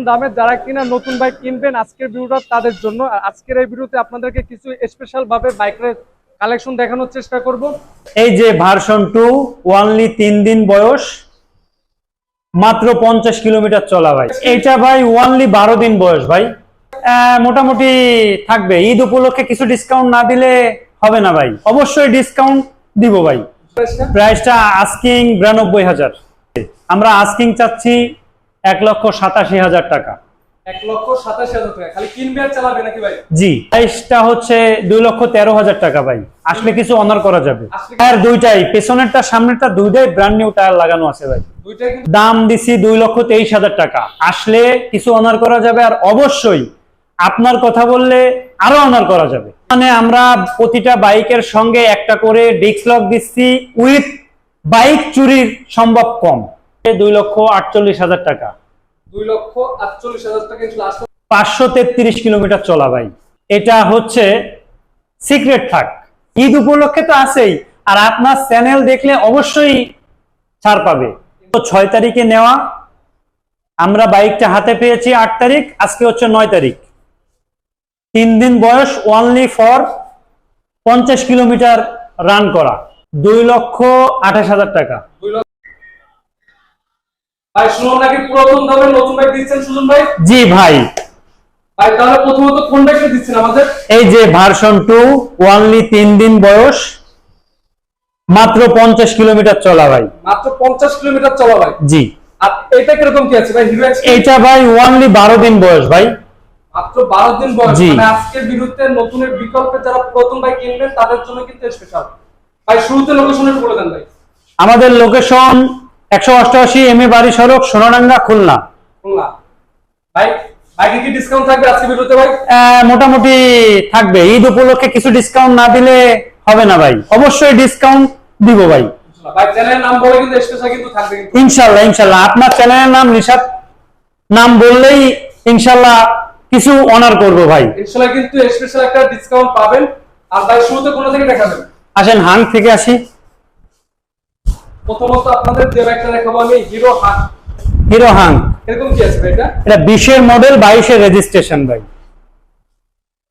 দামে যারা কিনা নতুন বাইক কিনবেন আজকের ভিডিওটা তাদের জন্য। আর আজকের এই ভিডিওতে আপনাদেরকে কিছু স্পেশাল ভাবে বাইকের কালেকশন দেখানোর চেষ্টা করব। এই যে ভার্সন 2 ওনলি 3 দিন বয়স, মাত্র 50 কিলোমিটার চলা ভাই। এইটা ভাই ওনলি 12 দিন বয়স ভাই। মোটামুটি থাকবে, ঈদ উপলক্ষে কিছু ডিসকাউন্ট না দিলে হবে না ভাই, অবশ্যই ডিসকাউন্ট দিব ভাই। প্রাইসটা আস্কিং 92,000, আমরা আস্কিং চাচ্ছি 1,87,000 টাকা। 1,87,000 টাকা খালি কিনবে আর চালাবে নাকি ভাই? জি, প্রাইসটা হচ্ছে 2,13,000 টাকা ভাই, আসলে কিছু অনার করা যাবে। টায়ার দুইটাই, পেছনেরটা সামনেরটা দুইটাই ব্র্যান্ড নিউ টায়ার লাগানো আছে ভাই। দাম দিছি 2,23,000 টাকা, আসলে কিছু অনার করা যাবে। আর অবশ্যই আপনার কথা বললে আরো অনার করা যাবে। মানে আমরা প্রতিটা বাইকের সঙ্গে একটা করে ডিস্ক লক দিচ্ছি, উইথ বাইক চুরির সম্ভব কম। 2,48,000 টাকা। 2,48,000 টাকা। 533 কিলোমিটার চলা ভাই। এটা হচ্ছে সিক্রেট থাক, ঈদ উপলক্ষে তো আছেই, আর আপনার চ্যানেল দেখলে অবশ্যই ছাড় পাবে। 6 তারিখে নেওয়া, আমরা বাইকটা হাতে পেয়েছি 8 তারিখ, আজকে হচ্ছে 9 তারিখ। 3 দিন বয়স, ওনলি ফর 50 কিলোমিটার রান করা। 2,28,000 টাকা। ভাই শুনুন, নাকি পুরাতন দামে নতুন বাইক দিচ্ছেন সুজন ভাই? জি ভাই। ভাই তাহলে প্রথমত কোন বাইকটা দিচ্ছেন আমাদের? এই যে ভার্সন 2 ওনলি 3 দিন বয়স, মাত্র 50 কিলোমিটার চলা ভাই। মাত্র 50 কিলোমিটার চলা ভাই। জি। আর এটা কিরকম কি আছে ভাই? Hero x. এইটা ভাই ওনলি 12 দিন বয়স ভাই। মাত্র 12 দিন বয়স। মানে আজকের বিরুদ্ধে নতুনের বিকল্পে যারা প্রথম বাইক কিনবেন তাদের জন্য কিন্তু স্পেশাল। ভাই শুরুতে লোকেশনটা বলে দেন ভাই। আমাদের লোকেশন 188 এমএ বাড়ি সড়ক, সোনাডাঙ্গা, খুলনা। খুলনা। ভাই বাইকে কি ডিসকাউন্ট থাকবে আজকের ভিডিওতে ভাই? মোটামুটি থাকবে, ঈদ উপলক্ষে কিছু ডিসকাউন্ট না দিলে হবে না ভাই, অবশ্যই ডিসকাউন্ট দিব ভাই। ভাই চ্যানেলের নাম বলে কিন্তু স্পেশাল কিন্তু থাকবে কিন্তু। ইনশাআল্লাহ ইনশাআল্লাহ, আপনার চ্যানেলের নাম নিশাত নাম বললেই ইনশাআল্লাহ কিছু অনার করব ভাই। ইনশাআল্লাহ কিন্তু স্পেশাল একটা ডিসকাউন্ট পাবেন। আর ভাই শুরুতে কোন থেকে দেখাবেন? আসেন হাং থেকে আসি। প্রথমত আপনাদের যে বাইকটা দেখাবো আমি হিরো হাং। হিরো হাং এরকম কি আছে ভাই? এটা 20 এর মডেল, 22 এর রেজিস্ট্রেশন ভাই।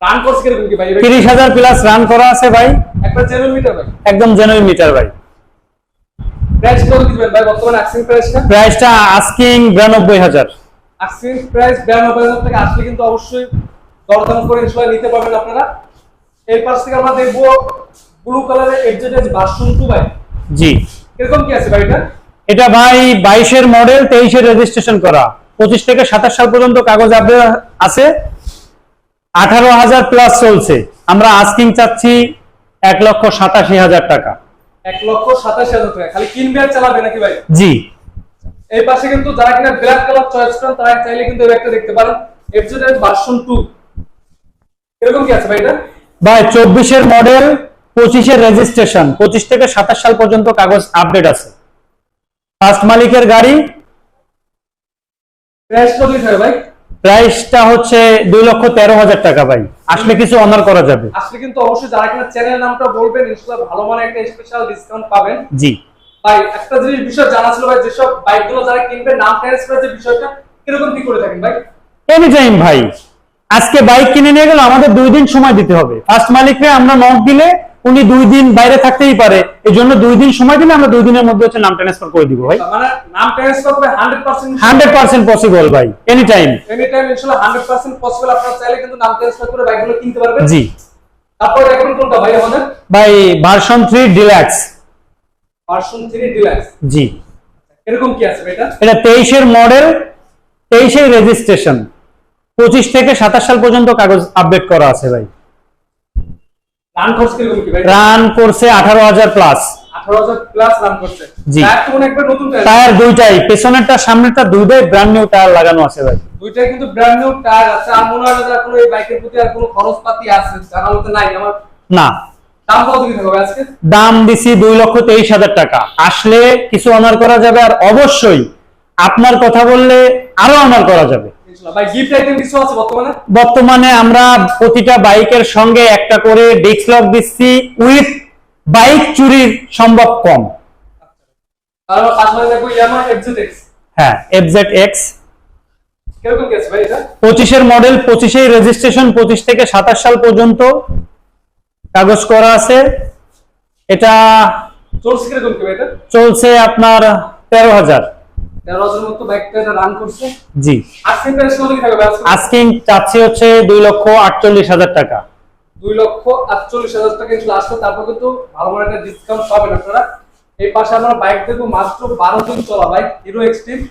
রান করছে কিরকম কি ভাই? 30,000 প্লাস রান করা আছে ভাই। একটা জেনুইন মিটার ভাই। একদম জেনুইন মিটার ভাই। প্রাইস কত দিবেন ভাই বর্তমানে আস্কিং প্রাইসটা? প্রাইসটা আস্কিং 92,000। আস্কিং প্রাইস 92,000 টাকা। আসলে কিন্তু অবশ্যই দরদাম করে ইনশাআল্লাহ নিতে পারবেন আপনারা। এই পাশ থেকে আমরা দেখবো ব্লু কালারের এফজেড ভার্সন 2 ভাই। জি। এরকম কি আছে ভাই এটা? এটা ভাই 22 এর মডেল, 23 এর রেজিস্ট্রেশন করা, 25 থেকে 27 সাল পর্যন্ত কাগজ আপডেট আছে, 18,000 প্লাস চলছে। আমরা আস্কিং চাচ্ছি 1,87,000 টাকা। 1,87,000 টাকা খালি কিনবে আর চালাবে নাকি ভাই? জি। এই পাশে কিন্তু যারা কিনা ব্ল্যাক কালার চয়েস করেন তারা চাইলে কিন্তু এই একটা দেখতে পারেন, এফজেড ভার্সন 2। এরকম কি আছে ভাই এটা? ভাই 24 এর মডেল, 25 এর রেজিস্ট্রেশন, 25 থেকে 27 সাল পর্যন্ত কাগজ আপডেট আছে, ফার্স্ট মালিকের গাড়ি। প্রাইস কত দিতে ভাই? প্রাইসটা হচ্ছে 2,13,000 টাকা ভাই, আসলে কিছু অনার করা যাবে। আসলে কিন্তু অবশ্যই যারা কিনা চ্যানেল নামটা বলবেন ইনশাআল্লাহ ভালো মানের একটা স্পেশাল ডিসকাউন্ট পাবেন। জি ভাই একটা জিনিস বিষয় জানা ছিল ভাই, যেসব বাইকগুলো যারা কিনবে নাম ট্রান্সফারের যে বিষয়টা কিরকম কি করে থাকেন ভাই? এনি টাইম ভাই, আজকে বাইক কিনে নিয়ে গেল আমাদের 2 দিন সময় দিতে হবে। ফার্স্ট মালিককে আমরা নক দিলে উনি 2 দিন বাইরে থাকতেই পারে, এই জন্য 2 দিন সময় দিলে আমরা 2 দিনের মধ্যে হচ্ছে নাম ট্রান্সফার করে দিব ভাই। মানে নাম ট্রান্সফার করে 100% পসিবল ভাই, এনি টাইম ইনশাআল্লাহ 100% পসিবল। আপনারা চাইলে কিন্তু নাম ট্রান্সফার করে বাইকগুলো কিনতে পারবেন। জি। তারপর দেখুন কোনটা ভাই আমাদের? ভাই ভার্সন 3 ডিলাক্স। Version 3 deluxe. জি। এরকম কি আছে এটা? এটা 23 এর মডেল, 23 এর রেজিস্ট্রেশন, 25 থেকে 27 সাল পর্যন্ত কাগজ আপডেট করা আছে ভাই। রান করছে কিরকম কি ভাই? রান করছে 18,000 প্লাস। 18,000 প্লাস রান করছে। জি। টায়ার তো মনে একবার নতুন টায়ার দুইটাই, পেছনেরটা সামনেরটা দুইটাই ব্র্যান্ড নিউ টায়ার লাগানো আছে ভাই। দুইটাই কিন্তু ব্র্যান্ড নিউ টায়ার আছে। আর মনে হয় না কোনো এই বাইকের প্রতি আর কোনো খরচপাতি আছে জানা মতে নাই আমার। না। দাম কত দিতে হবে আজকে? দাম দিছি 2,23,000 টাকা, আসলে কিছু অনার করা যাবে। আর অবশ্যই আপনার কথা বললে আরো অনার করা যাবে। ভাই গিফট আইটেম কিছু আছে বর্তমানে? বর্তমানে আমরা প্রতিটা বাইকের সঙ্গে একটা করে ডিস্ক লক দিচ্ছি, উইথ বাইক চুরির সম্ভব কম। আর পাশে দেখো ইয়ামাহা এফজেড এক্স। হ্যাঁ, এফজেড এক্স। কিরকম কি আছে ভাই এটা? 25-এর মডেল, 25-এই রেজিস্ট্রেশন, 25 থেকে 27 সাল পর্যন্ত কাগজ করা আছে। এটা চলছে কিরকম কি ভাই এটা? চলছে আপনার 13,000। 13,000 মতো বাইকটা এটা রান করছে। জি। আজকে প্রাইস কত কি থাকবে ভাই? আস্কিং চাচ্ছি হচ্ছে 2,48,000 টাকা। 2,48,000 টাকা ইনশাআল্লাহ আসলে তারপর কিন্তু ভালো বড় একটা ডিসকাউন্ট পাবেন আপনারা। এই পাশে আমরা বাইক দেখবো মাত্র 12 দিন চলা বাইক হিরো এক্সট্রিম।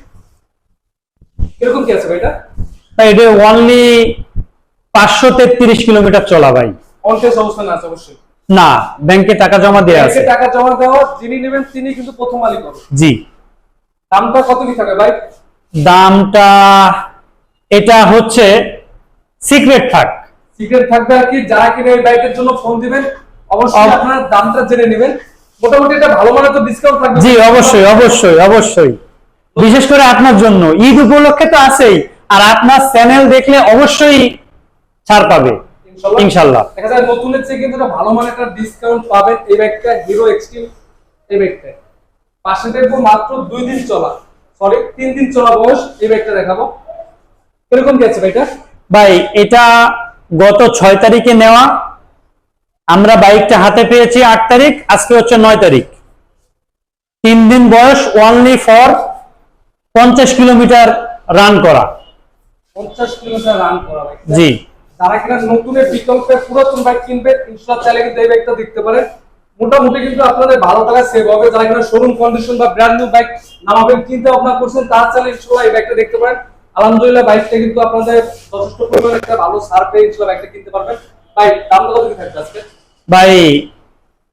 কিরকম কি আছে ভাই এটা? তাই এটা অনলি 533 কিলোমিটার চলা ভাই। অন টেস্ট অবস্থানে আছে অবশ্যই। না, ব্যাংকে টাকা জমা দেওয়া আছে। ব্যাংকে টাকা জমা দেওয়া, যিনি নেবেন তিনি কিন্তু প্রথম মালিক হবে। জি। দামটা কত কি থাকবে ভাই? দামটা এটা হচ্ছে সিক্রেট থাক। সিক্রেট থাকবে আর কি, যারা কিনে এই বাইকের জন্য ফোন দিবেন অবশ্যই আপনারা দামটা জেনে নেবেন। মোটামুটি এটা ভালো মানের তো ডিসকাউন্ট থাকবে। জি, অবশ্যই অবশ্যই অবশ্যই, বিশেষ করে আপনার জন্য ঈদ উপলক্ষে তো আছেই, আর আপনার চ্যানেল দেখলে অবশ্যই ছাড় পাবে ইনশাআল্লাহ। দেখা যায় নতুনের চেয়ে কিন্তু এটা ভালো মানের একটা ডিসকাউন্ট পাবেন এই বাইকটা হিরো এক্সট্রিম। এই বাইকটা পাশে দেখবো মাত্র 2 দিন চলা, সরি 3 দিন চলা বয়স। এই বাইকটা দেখাবো কিরকম কি আছে ভাইটা? ভাই এটা গত 6 তারিখে নেওয়া, আমরা বাইকটা হাতে পেয়েছি 8 তারিখ, আজকে হচ্ছে 9 তারিখ। 3 দিন বয়স, অনলি ফর 50 কিলোমিটার রান করা। 50 কিলোমিটার রান করা বাইক। জি। যারা কিনা নতুনের বিকল্পে পুরাতন বাইক কিনবেন ইনশাআল্লাহ চাইলে কিন্তু এই বাইকটা দেখতে পারেন। মোটামুটি কিন্তু আপনাদের ভালো টাকা সেভ হবে। যারা কিনা শোরুম কন্ডিশন বা ব্র্যান্ড নিউ বাইক নামাবেন চিন্তা ভাবনা করছেন, তার চাইলে ইনশাআল্লাহ এই বাইকটা দেখতে পারেন। আলহামদুলিল্লাহ বাইকটা কিন্তু আপনাদের যথেষ্ট পরিমাণে একটা ভালো সার্ভে ইনশাআল্লাহ বাইকটা কিনতে পারবেন। ভাই দাম কত কি থাকবে আজকে? ভাই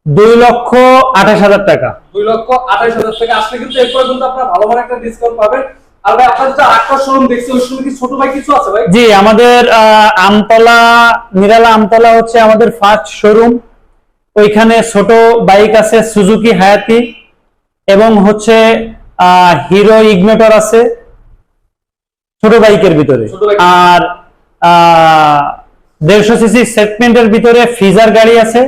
2,28,000 টাকা। 2,28,000 টাকা আসলে কিন্তু এরপরে কিন্তু আপনারা ভালো মানের একটা ডিসকাউন্ট পাবেন। আর ভাই আপনার যে আটটা শোরুম দেখছি ওই শোরুমে কি ছোট বাইক কিছু আছে ভাই? জি, আমাদের আমতলা, নিরালা আমতলা হচ্ছে আমাদের ফার্স্ট শোরুম। ওইখানে ছোট বাইক আছে সুজুকি হায়াতি, এবং হচ্ছে হিরো ইগনিটর আছে ছোট বাইকের ভিতরে। ছোট বাইক। আর 150 সিসি সেগমেন্টের ভিতরে ফিজার গাড়ি আছে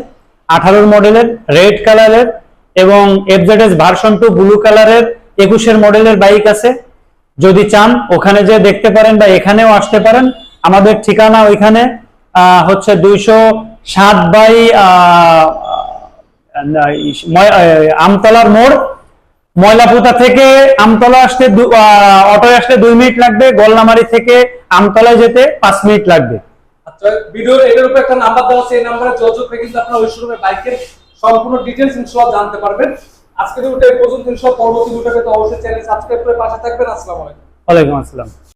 18 মডেলের, রেড কালারের, এবং এফজেডএস ভার্সন 2 ব্লু কালারের 21-এর মডেলের বাইক আছে। যদি চান ওখানে যে দেখতে পারেন বা এখানেও আসতে পারেন। আমাদের ঠিকানা ওইখানে হচ্ছে 207 বাই আমতলার মোড়। ময়লাপোতা থেকে আমতলা আসতে অটো আসতে 2 মিনিট লাগবে, গোলনামারি থেকে আমতলায় যেতে 5 মিনিট লাগবে। আচ্ছা, ভিডিওর এটার উপর একটা নাম্বার দেওয়া আছে, এই নাম্বারে যোগাযোগ করে কিন্তু আপনারা ওই শোরুমে বাইকের সম্পূর্ণ ডিটেইলস ইনশাআল্লাহ জানতে পারবেন। আজকে ভিডিওটা এই পর্যন্ত। ইনশাআল্লাহ পরবর্তী ভিডিওতে তো অবশ্যই চ্যানেল সাবস্ক্রাইব করে পাশে থাকবেন। আসসালামু আলাইকুম। ওয়ালাইকুম আসসালাম।